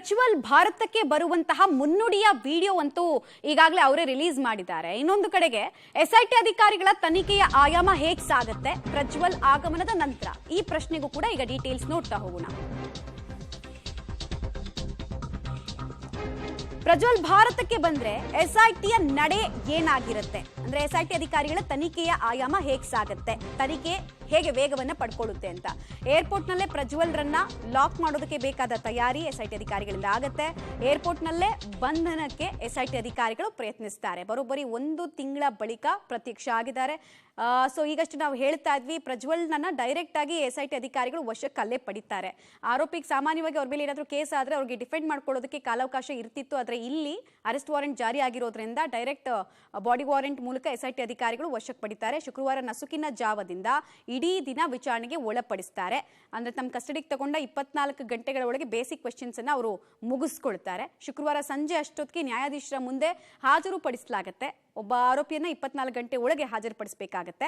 ಪ್ರಜ್ವಲ್ ಭಾರತಕ್ಕೆ ಬರುವಂತಹ ಮುನ್ನುಡಿಯ ವಿಡಿಯೋ ಅಂತೂ ಈಗಾಗಲೇ ಅವರೇ ರಿಲೀಸ್ ಮಾಡಿದ್ದಾರೆ. ಇನ್ನೊಂದು ಕಡೆಗೆ ಎಸ್ಐಟಿ ಅಧಿಕಾರಿಗಳ ತನಿಖೆಯ ಆಯಾಮ ಹೇಗೆ ಸಾಗುತ್ತೆ ಪ್ರಜ್ವಲ್ ಆಗಮನದ ನಂತರ, ಈ ಪ್ರಶ್ನೆಗೂ ಕೂಡ ಈಗ ಡೀಟೇಲ್ಸ್ ನೋಡ್ತಾ ಹೋಗೋಣ. ಪ್ರಜ್ವಲ್ ಭಾರತಕ್ಕೆ ಬಂದ್ರೆ ಎಸ್ಐಟಿಯ ನಡೆ ಏನಾಗಿರುತ್ತೆ ಅಂದ್ರೆ ಎಸ್ಐಟಿ ಅಧಿಕಾರಿಗಳ ತನಿಖೆಯ ಆಯಾಮ ಹೇಗೆ ಸಾಗುತ್ತೆ, ತನಿಖೆ ಹೇಗೆ ವೇಗವನ್ನ ಪಡ್ಕೊಳ್ಳುತ್ತೆ ಅಂತ. ಏರ್ಪೋರ್ಟ್ ನಲ್ಲೇ ಪ್ರಜ್ವಲ್ ರನ್ನ ಲಾಕ್ ಮಾಡೋದಕ್ಕೆ ಬೇಕಾದ ತಯಾರಿ ಎಸ್ಐಟಿ ಅಧಿಕಾರಿಗಳಿಂದ ಆಗುತ್ತೆ. ಏರ್ಪೋರ್ಟ್ ನಲ್ಲೇ ಬಂಧನಕ್ಕೆ ಎಸ್ಐಟಿ ಅಧಿಕಾರಿಗಳು ಪ್ರಯತ್ನಿಸ್ತಾರೆ. ಬರೋಬ್ಬರಿ 1 ತಿಂಗಳ ಬಳಿಕ ಪ್ರತ್ಯಕ್ಷ ಆಗಿದ್ದಾರೆ. ಸೊ ಈಗಷ್ಟು ನಾವು ಹೇಳ್ತಾ ಇದ್ವಿ, ಪ್ರಜ್ವಲ್ ನನ್ನ ಡೈರೆಕ್ಟ್ ಆಗಿ ಎಸ್ಐಟಿ ಅಧಿಕಾರಿಗಳು ವಶಕ್ಕೆ ಅಲ್ಲೇ ಪಡಿತಾರೆ. ಆರೋಪಿಗೆ ಸಾಮಾನ್ಯವಾಗಿ ಅವ್ರ ಮೇಲೆ ಏನಾದರೂ ಕೇಸ್ ಆದ್ರೆ ಅವ್ರಿಗೆ ಡಿಫೆಂಡ್ ಮಾಡ್ಕೊಳ್ಳೋದಕ್ಕೆ ಕಾಲಾವಕಾಶ ಇರ್ತಿತ್ತು. ಆದ್ರೆ ಇಲ್ಲಿ ಅರೆಸ್ಟ್ ವಾರೆಂಟ್ ಜಾರಿ ಆಗಿರೋದ್ರಿಂದ ಡೈರೆಕ್ಟ್ ಬಾಡಿ ವಾರೆಂಟ್ ಮೂಲಕ ಎಸ್ಐಟಿ ಅಧಿಕಾರಿಗಳು ವಶಕ್ಕೆ ಪಡಿತಾರೆ. ಶುಕ್ರವಾರ ನಸುಕಿನ ಜಾವದಿಂದ ಇಡೀ ದಿನ ವಿಚಾರಣೆಗೆ ಒಳಪಡಿಸ್ತಾರೆ. ಅಂದ್ರೆ ತಮ್ಮ ಕಸ್ಟಡಿಗೆ ತಗೊಂಡ 24 ಗಂಟೆಗಳ ಒಳಗೆ ಬೇಸಿಕ್ ಕ್ವೆಶ್ಚನ್ಸ್ ಅನ್ನ ಅವರು ಮುಗಿಸ್ಕೊಳ್ತಾರೆ. ಶುಕ್ರವಾರ ಸಂಜೆ ಅಷ್ಟೊತ್ತಿಗೆ ನ್ಯಾಯಾಧೀಶರ ಮುಂದೆ ಹಾಜರುಪಡಿಸಲಾಗುತ್ತೆ. ಒಬ್ಬ ಆರೋಪಿಯನ್ನ 24 ಗಂಟೆ ಒಳಗೆ ಹಾಜರುಪಡಿಸಬೇಕಾಗತ್ತೆ.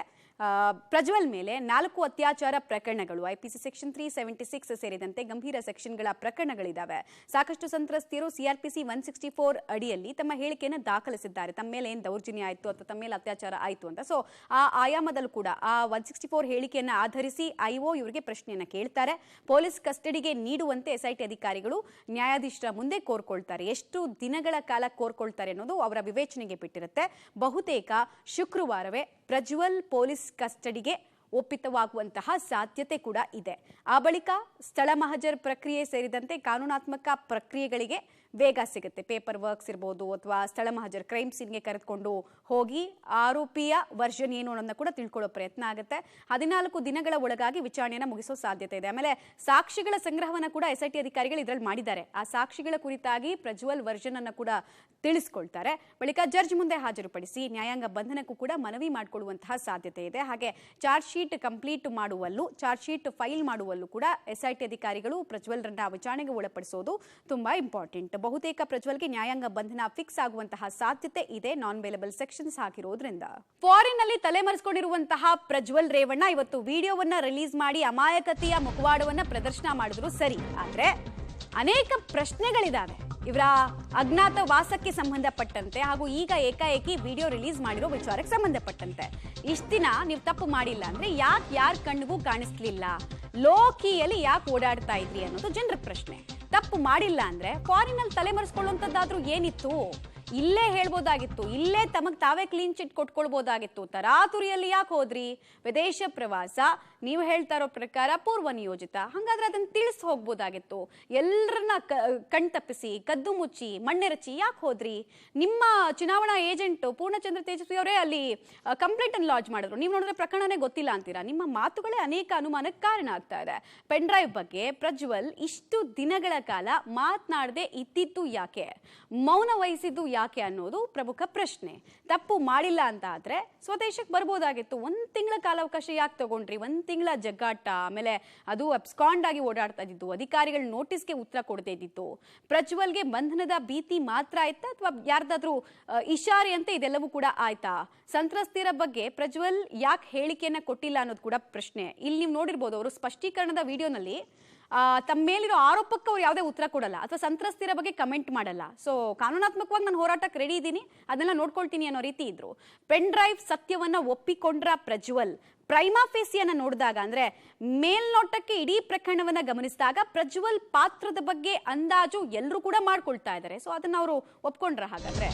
ಪ್ರಜ್ವಲ್ ಮೇಲೆ 4 ಅತ್ಯಾಚಾರ ಪ್ರಕರಣಗಳು, ಐಪಿಸಿ ಸೆಕ್ಷನ್ 376 ಸೇರಿದಂತೆ ಗಂಭೀರ ಸೆಕ್ಷನ್ಗಳ ಪ್ರಕರಣಗಳಿದ್ದಾವೆ. ಸಾಕಷ್ಟು ಸಂತ್ರಸ್ತಿಯರು ಸಿಆರ್ಪಿಸಿ 164 ಅಡಿಯಲ್ಲಿ ತಮ್ಮ ಹೇಳಿಕೆಯನ್ನು ದಾಖಲಿಸಿದ್ದಾರೆ. ತಮ್ಮ ಮೇಲೆ ಏನು ದೌರ್ಜನ್ಯ ಆಯಿತು ಅಥವಾ ತಮ್ಮ ಮೇಲೆ ಅತ್ಯಾಚಾರ ಆಯಿತು ಅಂತ. ಸೊ ಆ ಆಯಾಮದಲ್ಲೂ ಕೂಡ ಆ 164 ಹೇಳಿಕೆಯನ್ನು ಆಧರಿಸಿ ಐಒ ಇವರಿಗೆ ಪ್ರಶ್ನೆಯನ್ನು ಕೇಳ್ತಾರೆ. ಪೊಲೀಸ್ ಕಸ್ಟಡಿಗೆ ನೀಡುವಂತೆ ಎಸ್ಐಟಿ ಅಧಿಕಾರಿಗಳು ನ್ಯಾಯಾಧೀಶರ ಮುಂದೆ ಕೋರ್ಕೊಳ್ತಾರೆ. ಎಷ್ಟು ದಿನಗಳ ಕಾಲ ಕೋರ್ಕೊಳ್ತಾರೆ ಅನ್ನೋದು ಅವರ ವಿವೇಚನೆಗೆ ಬಿಟ್ಟಿರುತ್ತೆ. ಬಹುತೇಕ ಶುಕ್ರವಾರವೇ ಪ್ರಜ್ವಲ್ ಪೊಲೀಸ್ ಕಸ್ಟಡಿಗೆ ಒಪ್ಪಿತವಾಗುವಂತಹ ಸಾಧ್ಯತೆ ಕೂಡ ಇದೆ. ಆ ಬಳಿಕ ಸ್ಥಳ ಮಹಜರ್ ಪ್ರಕ್ರಿಯೆ ಸೇರಿದಂತೆ ಕಾನೂನಾತ್ಮಕ ಪ್ರಕ್ರಿಯೆಗಳಿಗೆ ವೇಗ ಸಿಗುತ್ತೆ. ಪೇಪರ್ ವರ್ಕ್ಸ್ ಇರ್ಬೋದು ಅಥವಾ ಸ್ಥಳ ಮಹಜರ್ ಕ್ರೈಮ್ ಸೀನ್ಗೆ ಕರೆದುಕೊಂಡು ಹೋಗಿ ಆರೋಪಿಯ ವರ್ಷನ್ ಏನು ಅನ್ನೋದನ್ನ ಕೂಡ ತಿಳ್ಕೊಳ್ಳೋ ಪ್ರಯತ್ನ ಆಗುತ್ತೆ. 14 ದಿನಗಳ ಒಳಗಾಗಿ ವಿಚಾರಣೆಯನ್ನು ಮುಗಿಸೋ ಸಾಧ್ಯತೆ ಇದೆ. ಆಮೇಲೆ ಸಾಕ್ಷಿಗಳ ಸಂಗ್ರಹವನ್ನು ಕೂಡ ಎಸ್ಐಟಿ ಅಧಿಕಾರಿಗಳು ಇದರಲ್ಲಿ ಮಾಡಿದ್ದಾರೆ. ಆ ಸಾಕ್ಷಿಗಳ ಕುರಿತಾಗಿ ಪ್ರಜ್ವಲ್ ವರ್ಷನ್ ಅನ್ನು ಕೂಡ ತಿಳಿಸ್ಕೊಳ್ತಾರೆ. ಬಳಿಕ ಜಡ್ಜ್ ಮುಂದೆ ಹಾಜರುಪಡಿಸಿ ನ್ಯಾಯಾಂಗ ಬಂಧನಕ್ಕೂ ಕೂಡ ಮನವಿ ಮಾಡಿಕೊಳ್ಳುವಂತಹ ಸಾಧ್ಯತೆ ಇದೆ. ಹಾಗೆ ಚಾರ್ಜ್ ಶೀಟ್ ಕಂಪ್ಲೀಟ್ ಮಾಡುವಲ್ಲೂ, ಚಾರ್ಜ್ ಶೀಟ್ ಫೈಲ್ ಮಾಡುವಲ್ಲೂ ಕೂಡ ಎಸ್ಐಟಿ ಅಧಿಕಾರಿಗಳು ಪ್ರಜ್ವಲ್ ರನ್ನ ವಿಚಾರಣೆಗೆ ಒಳಪಡಿಸೋದು ತುಂಬಾ ಇಂಪಾರ್ಟೆಂಟ್. ಬಹುತೇಕ ಪ್ರಜ್ವಲ್ಗೆ ನ್ಯಾಯಾಂಗ ಬಂಧನ ಫಿಕ್ಸ್ ಆಗುವಂತಹ ಸಾಧ್ಯತೆ ಇದೆ, ನಾನ್ ಬೇಲೆಬಲ್ ಸೆಕ್ಷನ್ಸ್ ಹಾಕಿರೋದ್ರಿಂದ. ಫಾರಿನ್ ನಲ್ಲಿ ತಲೆಮರೆಸಿಕೊಂಡಿರುವಂತಹ ಪ್ರಜ್ವಲ್ ರೇವಣ್ಣ ಇವತ್ತು ವಿಡಿಯೋವನ್ನ ರಿಲೀಸ್ ಮಾಡಿ ಅಮಾಯಕತೆಯ ಮುಖವಾಡವನ್ನ ಪ್ರದರ್ಶನ ಮಾಡಿದ್ರು ಸರಿ, ಆದ್ರೆ ಅನೇಕ ಪ್ರಶ್ನೆಗಳಿದಾವೆ ಇವರ ಅಜ್ಞಾತ ವಾಸಕ್ಕೆ ಸಂಬಂಧಪಟ್ಟಂತೆ ಹಾಗೂ ಈಗ ಏಕಾಏಕಿ ವಿಡಿಯೋ ರಿಲೀಸ್ ಮಾಡಿರೋ ವಿಚಾರಕ್ಕೆ ಸಂಬಂಧಪಟ್ಟಂತೆ. ಇಷ್ಟ ದಿನ ನೀವು ತಪ್ಪು ಮಾಡಿಲ್ಲ ಅಂದ್ರೆ ಯಾಕೆ ಯಾರ ಕಣ್ಣಿಗೂ ಕಾಣಿಸ್ಲಿಲ್ಲ, ಲೋಕಿಯಲ್ಲಿ ಯಾಕೆ ಓಡಾಡ್ತಾ ಇದ್ರಿ ಅನ್ನೋದು ಜನರ ಪ್ರಶ್ನೆ. ತಪ್ಪು ಮಾಡಿಲ್ಲ ಅಂದ್ರೆ ಫಾರಿನ್ ಅಲ್ಲಿ ತಲೆಮರೆಸ್ಕೊಳ್ಳುವಂತದ್ದಾದ್ರೂ ಏನಿತ್ತು, ಇಲ್ಲೇ ಹೇಳ್ಬೋದಾಗಿತ್ತು, ಇಲ್ಲೇ ತಮಗ್ ತಾವೇ ಕ್ಲೀನ್ ಚಿಟ್ ಕೊಟ್ಕೊಳ್ಬೋದಾಗಿತ್ತು. ತರಾತುರಿಯಲ್ಲಿ ಯಾಕೆ ಹೋದ್ರಿ? ವಿದೇಶ ಪ್ರವಾಸ ನೀವು ಹೇಳ್ತಾ ಇರೋ ಪ್ರಕಾರ ಪೂರ್ವ ನಿಯೋಜಿತ, ಹಂಗಾದ್ರೆ ಅದನ್ನ ತಿಳಿಸ್ ಹೋಗ್ಬೋದಾಗಿತ್ತು. ಎಲ್ಲರನ್ನ ಕಣ್ತಪ್ಪಿಸಿ ಕದ್ದು ಮುಚ್ಚಿ ಮಣ್ಣೆರಚಿ ಯಾಕೆ ಹೋದ್ರಿ? ನಿಮ್ಮ ಚುನಾವಣಾ ಏಜೆಂಟ್ ಪೂರ್ಣಚಂದ್ರ ತೇಜಸ್ವಿ ಅವರೇ ಅಲ್ಲಿ ಕಂಪ್ಲೇಂಟ್ ಅನ್ನು ಲಾಂಚ್ ಮಾಡಿದ್ರು, ನೀವು ನೋಡಿದ್ರೆ ಪ್ರಕರಣನೇ ಗೊತ್ತಿಲ್ಲ ಅಂತೀರಾ. ನಿಮ್ಮ ಮಾತುಗಳೇ ಅನೇಕ ಅನುಮಾನಕ್ಕೆ ಕಾರಣ ಆಗ್ತಾ ಇದೆ. ಪೆನ್ ಡ್ರೈವ್ ಬಗ್ಗೆ ಪ್ರಜ್ವಲ್ ಇಷ್ಟು ದಿನಗಳ ಕಾಲ ಮಾತನಾಡದೆ ಇದ್ದಿದ್ದು ಯಾಕೆ, ಮೌನ ವಹಿಸಿದ್ದು ಯಾಕೆ ಅನ್ನೋದು ಪ್ರಮುಖ ಪ್ರಶ್ನೆ. ತಪ್ಪು ಮಾಡಿಲ್ಲ ಅಂತ ಆದ್ರೆ ಸ್ವದೇಶಕ್ಕೆ ಬರ್ಬೋದಾಗಿತ್ತು. 1 ತಿಂಗಳ ಕಾಲಾವಕಾಶ ಯಾಕೆ ತಗೊಂಡ್ರಿ? 1 ತಿಂಗಳ ಜಗ್ಗಾಟ, ಆಮೇಲೆ ಅದು ಅಬ್ಸ್ಕಾಂಡ್ ಆಗಿ ಓಡಾಡ್ತಾ ಇದ್ದಿದ್ದು, ಅಧಿಕಾರಿಗಳ ನೋಟಿಸ್ಗೆ ಉತ್ತರ ಕೊಡದೇ ಇದ್ದಿತ್ತು. ಪ್ರಜ್ವಲ್ಗೆ ಬಂಧನದ ಭೀತಿ ಮಾತ್ರ ಆಯ್ತಾ ಅಥವಾ ಯಾರ್ದಾದ್ರೂ ಇಶಾರೆ ಅಂತ ಇದೆಲ್ಲವೂ ಕೂಡ ಆಯ್ತಾ? ಸಂತ್ರಸ್ತರ ಬಗ್ಗೆ ಪ್ರಜ್ವಲ್ ಯಾಕೆ ಹೇಳಿಕೆಯನ್ನ ಕೊಟ್ಟಿಲ್ಲ ಅನ್ನೋದು ಕೂಡ ಪ್ರಶ್ನೆ. ಇಲ್ಲಿ ನೀವು ನೋಡಿರ್ಬೋದು, ಅವರು ಸ್ಪಷ್ಟೀಕರಣದ ವಿಡಿಯೋನಲ್ಲಿ ತಮ್ಮ ಮೇಲಿರೋ ಆರೋಪಕ್ಕೆ ಅವ್ರು ಯಾವುದೇ ಉತ್ತರ ಕೊಡಲ್ಲ ಅಥವಾ ಸಂತ್ರಸ್ತರ ಬಗ್ಗೆ ಕಮೆಂಟ್ ಮಾಡಲ್ಲ. ಸೊ ಕಾನೂನಾತ್ಮಕವಾಗಿ ನಾನು ಹೋರಾಟಕ್ಕೆ ರೆಡಿ ಇದ್ದೀನಿ, ಅದನ್ನೆಲ್ಲ ನೋಡ್ಕೊಳ್ತೀನಿ ಅನ್ನೋ ರೀತಿ ಇದ್ರು. ಪೆನ್ ಡ್ರೈವ್ ಸತ್ಯವನ್ನ ಒಪ್ಪಿಕೊಂಡ್ರ ಪ್ರಜ್ವಲ್ ಪ್ರೈಮಾ ಫೇಸಿಯನ್ನ ನೋಡಿದಾಗ, ಅಂದ್ರೆ ಮೇಲ್ನೋಟಕ್ಕೆ ಇಡೀ ಪ್ರಕರಣವನ್ನ ಗಮನಿಸಿದಾಗ ಪ್ರಜ್ವಲ್ ಪಾತ್ರದ ಬಗ್ಗೆ ಅಂದಾಜು ಎಲ್ಲರೂ ಕೂಡ ಮಾಡ್ಕೊಳ್ತಾ ಇದ್ದಾರೆ. ಸೊ ಅದನ್ನ ಅವರು ಒಪ್ಕೊಂಡ್ರ? ಹಾಗಾದ್ರೆ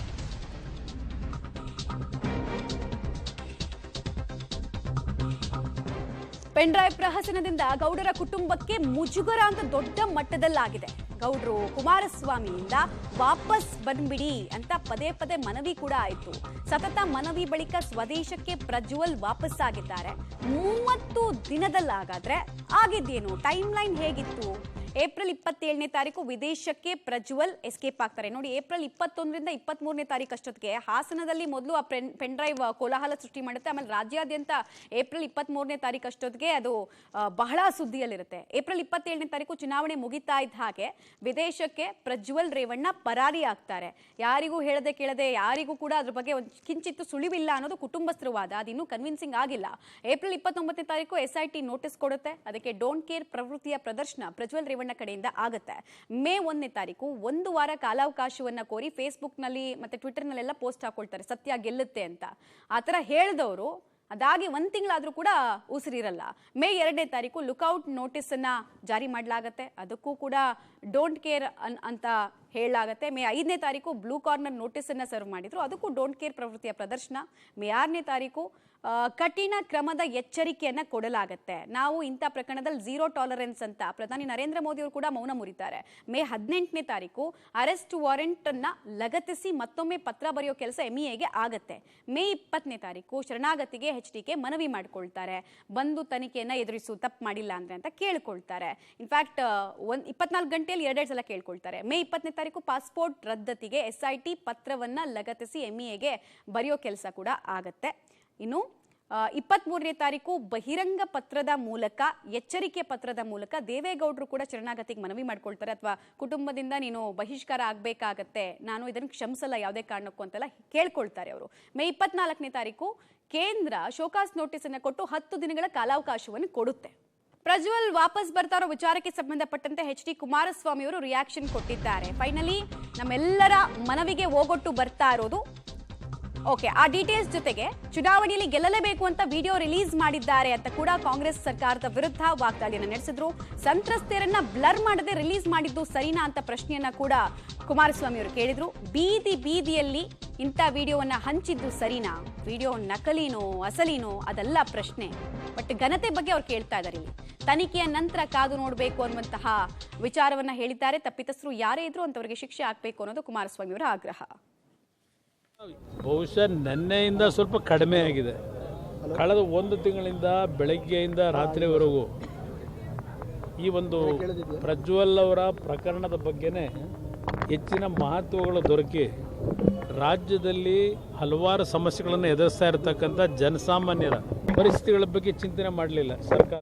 ಪೆನ್ ಡ್ರೈವ್ ಪ್ರಹಸನದಿಂದ ಗೌಡರ ಕುಟುಂಬಕ್ಕೆ ಮುಜುಗರ ಅಂತ ದೊಡ್ಡ ಮಟ್ಟದಲ್ಲಾಗಿದೆ. ಗೌಡ್ರು ಕುಮಾರಸ್ವಾಮಿಯಿಂದ ವಾಪಸ್ ಬಂದ್ಬಿಡಿ ಅಂತ ಪದೇ ಪದೇ ಮನವಿ ಕೂಡ ಆಯಿತು. ಸತತ ಮನವಿ ಬಳಿಕ ಸ್ವದೇಶಕ್ಕೆ ಪ್ರಜ್ವಲ್ ವಾಪಸ್ ಆಗಿದ್ದಾರೆ. 30 ದಿನದಲ್ಲಾಗಾದ್ರೆ ಆಗಿದ್ದೇನು? ಟೈಮ್ ಲೈನ್ ಹೇಗಿತ್ತು? ಏಪ್ರಿಲ್ 27ನೇ ತಾರೀಕು ವಿದೇಶಕ್ಕೆ ಪ್ರಜ್ವಲ್ ಎಸ್ಕೇಪ್ ಆಗ್ತಾರೆ. ನೋಡಿ, ಏಪ್ರಿಲ್ 21ರಿಂದ 23ನೇ ತಾರೀಕು ಅಷ್ಟೊತ್ತಿಗೆ ಹಾಸನದಲ್ಲಿ ಮೊದಲು ಆ ಪೆನ್ ಡ್ರೈವ್ ಕೋಲಾಹಲ ಸೃಷ್ಟಿ ಮಾಡುತ್ತೆ. ಆಮೇಲೆ ರಾಜ್ಯಾದ್ಯಂತ ಏಪ್ರಿಲ್ 23ನೇ ತಾರೀಕು ಅಷ್ಟೊತ್ತಿಗೆ ಅದು ಬಹಳ ಸುದ್ದಿಯಲ್ಲಿರುತ್ತೆ. ಏಪ್ರಿಲ್ 27ನೇ ತಾರೀಕು ಚುನಾವಣೆ ಮುಗಿತಾ ಇದ್ದ ಹಾಗೆ ವಿದೇಶಕ್ಕೆ ಪ್ರಜ್ವಲ್ ರೇವಣ್ಣ ಪರಾರಿ ಆಗ್ತಾರೆ. ಯಾರಿಗೂ ಹೇಳದೆ ಕೇಳದೆ, ಯಾರಿಗೂ ಕೂಡ ಅದ್ರ ಬಗ್ಗೆ ಒಂದು ಕಿಂಚಿತ್ತು ಸುಳಿವಿಲ್ಲ ಅನ್ನೋದು ಕುಟುಂಬಸ್ಥರ ವಾದ. ಅದಿನ್ನೂ ಕನ್ವಿನ್ಸಿಂಗ್ ಆಗಿಲ್ಲ. ಏಪ್ರಿಲ್ 29ನೇ ತಾರೀಕು ಎಸ್ಐಟಿ ನೋಟಿಸ್ ಕೊಡುತ್ತೆ. ಅದಕ್ಕೆ ಡೋಂಟ್ ಕೇರ್ ಪ್ರವೃತ್ತಿಯ ಪ್ರದರ್ಶನ ಪ್ರಜ್ವಲ್ ರೇವಣ್ಣ ರೇವಣ್ಣ ಕಡೆಯಿಂದ ಆಗುತ್ತೆ. ಮೇ 1ನೇ ತಾರೀಕು 1 ವಾರ ಕಾಲಾವಕಾಶವನ್ನ ಕೋರಿ ಫೇಸ್ಬುಕ್ನಲ್ಲಿ ಮತ್ತೆ ಟ್ವಿಟರ್ನಲ್ಲೆಲ್ಲ ಪೋಸ್ಟ್ ಹಾಕೊಳ್ತಾರೆ ಸತ್ಯ ಗೆಲ್ಲುತ್ತೆ ಅಂತ. ಆ ಥರ ಹೇಳಿದವರು ಅದಾಗಿ 1 ತಿಂಗಳಾದ್ರೂ ಕೂಡ ಉಸಿರಿರಲ್ಲ. ಮೇ 2ನೇ ತಾರೀಕು ಲುಕ್ಔಟ್ ನೋಟಿಸ್ ಅನ್ನ ಜಾರಿ ಮಾಡಲಾಗತ್ತೆ. ಅದಕ್ಕೂ ಕೂಡ ಡೋಂಟ್ ಕೇರ್ ಅಂತ ಹೇಳಲಾಗತ್ತೆ. ಮೇ 5ನೇ ತಾರೀಕು ಬ್ಲೂ ಕಾರ್ನರ್ ನೋಟಿಸ್ ಅನ್ನ ಸರ್ವ್ ಮಾಡಿದ್ರು. ಅದಕ್ಕೂ ಡೋಂಟ್ ಕೇರ್ ಪ್ರವೃತ್ತಿಯ ಪ್ರದರ್ಶನ. ಮೇ 6ನೇ ತಾರೀಕು ಕಠಿಣ ಕ್ರಮದ ಎಚ್ಚರಿಕೆಯನ್ನ ಕೊಡಲಾಗತ್ತೆ. ನಾವು ಇಂಥ ಪ್ರಕರಣದಲ್ಲಿ 0 ಟಾಲರೆನ್ಸ್ ಅಂತ ಪ್ರಧಾನಿ ನರೇಂದ್ರ ಮೋದಿ ಅವರು ಕೂಡ ಮೌನ ಮುರಿತಾರೆ. ಮೇ 18ನೇ ತಾರೀಕು ಅರೆಸ್ಟ್ ವಾರೆಂಟ್ ಅನ್ನ ಲಗತ್ತಿಸಿ ಮತ್ತೊಮ್ಮೆ ಪತ್ರ ಬರೆಯೋ ಕೆಲಸ MEAಗೆ ಆಗತ್ತೆ. ಮೇ 20ನೇ ತಾರೀಕು ಶರಣಾಗತಿಗೆ HDK ಮನವಿ ಮಾಡ್ಕೊಳ್ತಾರೆ. ಬಂದು ತನಿಖೆಯನ್ನ ಎದುರಿಸು, ತಪ್ಪು ಮಾಡಿಲ್ಲ ಅಂದ್ರೆ ಅಂತ ಕೇಳ್ಕೊಳ್ತಾರೆ. ಇನ್ಫ್ಯಾಕ್ಟ್ 24 ಗಂಟೆಯಲ್ಲಿ 2 ಸಲ ಕೇಳ್ಕೊಳ್ತಾರೆ. ಮೇ 20ನೇ ತಾರೀಕು ಪಾಸ್ಪೋರ್ಟ್ ರದ್ದತಿಗೆ SIT ಪತ್ರವನ್ನ ಲಗತ್ತಿಸಿ MEAಗೆ ಬರೆಯೋ ಕೆಲಸ ಕೂಡ ಆಗತ್ತೆ. ಇನ್ನು 23ನೇ ತಾರೀಕು ಬಹಿರಂಗ ಪತ್ರದ ಮೂಲಕ, ಎಚ್ಚರಿಕೆ ಪತ್ರದ ಮೂಲಕ ದೇವೇಗೌಡರು ಕೂಡ ಶರಣಾಗತಿಗೆ ಮನವಿ ಮಾಡ್ಕೊಳ್ತಾರೆ. ಅಥವಾ ಕುಟುಂಬದಿಂದ ನೀನು ಬಹಿಷ್ಕಾರ ಆಗಬೇಕಾಗತ್ತೆ, ನಾನು ಇದನ್ನು ಕ್ಷಮಿಸಲ್ಲ ಯಾವುದೇ ಕಾರಣಕ್ಕೂ ಅಂತೆಲ್ಲ ಕೇಳ್ಕೊಳ್ತಾರೆ ಅವರು. ಮೇ 24ನೇ ತಾರೀಕು ಕೇಂದ್ರ ಶೋಕಾಸ್ ನೋಟಿಸ್ ಅನ್ನು ಕೊಟ್ಟು 10 ದಿನಗಳ ಕಾಲಾವಕಾಶವನ್ನು ಕೊಡುತ್ತೆ. ಪ್ರಜ್ವಲ್ ವಾಪಸ್ ಬರ್ತಾ ಇರೋ ವಿಚಾರಕ್ಕೆ ಸಂಬಂಧಪಟ್ಟಂತೆ HD ಕುಮಾರಸ್ವಾಮಿ ಅವರು ರಿಯಾಕ್ಷನ್ ಕೊಟ್ಟಿದ್ದಾರೆ. ಫೈನಲಿ ನಮ್ಮೆಲ್ಲರ ಮನವಿಗೆ ಓಗೊಟ್ಟು ಬರ್ತಾ ಇರೋದು ಓಕೆ. ಆ ಡೀಟೇಲ್ಸ್ ಜೊತೆಗೆ ಚುನಾವಣೆಯಲ್ಲಿ ಗೆಲ್ಲಲೇಬೇಕು ಅಂತ ವಿಡಿಯೋ ರಿಲೀಸ್ ಮಾಡಿದ್ದಾರೆ ಅಂತ ಕೂಡ ಕಾಂಗ್ರೆಸ್ ಸರ್ಕಾರದ ವಿರುದ್ಧ ವಾಗ್ದಾಳಿಯನ್ನು ನಡೆಸಿದ್ರು. ಸಂತ್ರಸ್ತೆಯರನ್ನ ಬ್ಲರ್ ಮಾಡದೆ ರಿಲೀಸ್ ಮಾಡಿದ್ದು ಸರಿನಾ ಅಂತ ಪ್ರಶ್ನೆಯನ್ನ ಕೂಡ ಕುಮಾರಸ್ವಾಮಿ ಅವರು ಕೇಳಿದ್ರು. ಬೀದಿಯಲ್ಲಿ ಇಂಥ ವಿಡಿಯೋವನ್ನ ಹಂಚಿದ್ದು ಸರಿನಾ, ವಿಡಿಯೋ ನಕಲಿನೋ ಅಸಲಿನೋ ಅದೆಲ್ಲ ಪ್ರಶ್ನೆ. ಬಟ್ ಘನತೆ ಬಗ್ಗೆ ಅವ್ರು ಕೇಳ್ತಾ ಇದ್ದಾರೆ. ಇಲ್ಲಿ ತನಿಖೆಯ ನಂತರ ಕಾದು ನೋಡಬೇಕು ಅನ್ನುವಂತಹ ವಿಚಾರವನ್ನ ಹೇಳಿದ್ದಾರೆ. ತಪ್ಪಿತಸ್ಥರು ಯಾರೇ ಇದ್ರು ಅಂತವರಿಗೆ ಶಿಕ್ಷೆ ಆಗ್ಬೇಕು ಅನ್ನೋದು ಕುಮಾರಸ್ವಾಮಿ ಅವರ ಆಗ್ರಹ. ಬಹುಶಃ ನಿನ್ನೆಯಿಂದ ಸ್ವಲ್ಪ ಕಡಿಮೆ ಆಗಿದೆ. ಕಳೆದ 1 ತಿಂಗಳಿಂದ ಬೆಳಗ್ಗೆಯಿಂದ ರಾತ್ರಿವರೆಗೂ ಈ ಒಂದು ಪ್ರಜ್ವಲ್ ಅವರ ಪ್ರಕರಣದ ಬಗ್ಗೆನೇ ಹೆಚ್ಚಿನ ಮಹತ್ವಗಳು ದೊರಕಿ ರಾಜ್ಯದಲ್ಲಿ ಹಲವಾರು ಸಮಸ್ಯೆಗಳನ್ನು ಎದುರಿಸ್ತಾ ಇರತಕ್ಕಂಥ ಜನಸಾಮಾನ್ಯರ ಪರಿಸ್ಥಿತಿಗಳ ಬಗ್ಗೆ ಚಿಂತನೆ ಮಾಡಲಿಲ್ಲ ಸರ್ಕಾರ.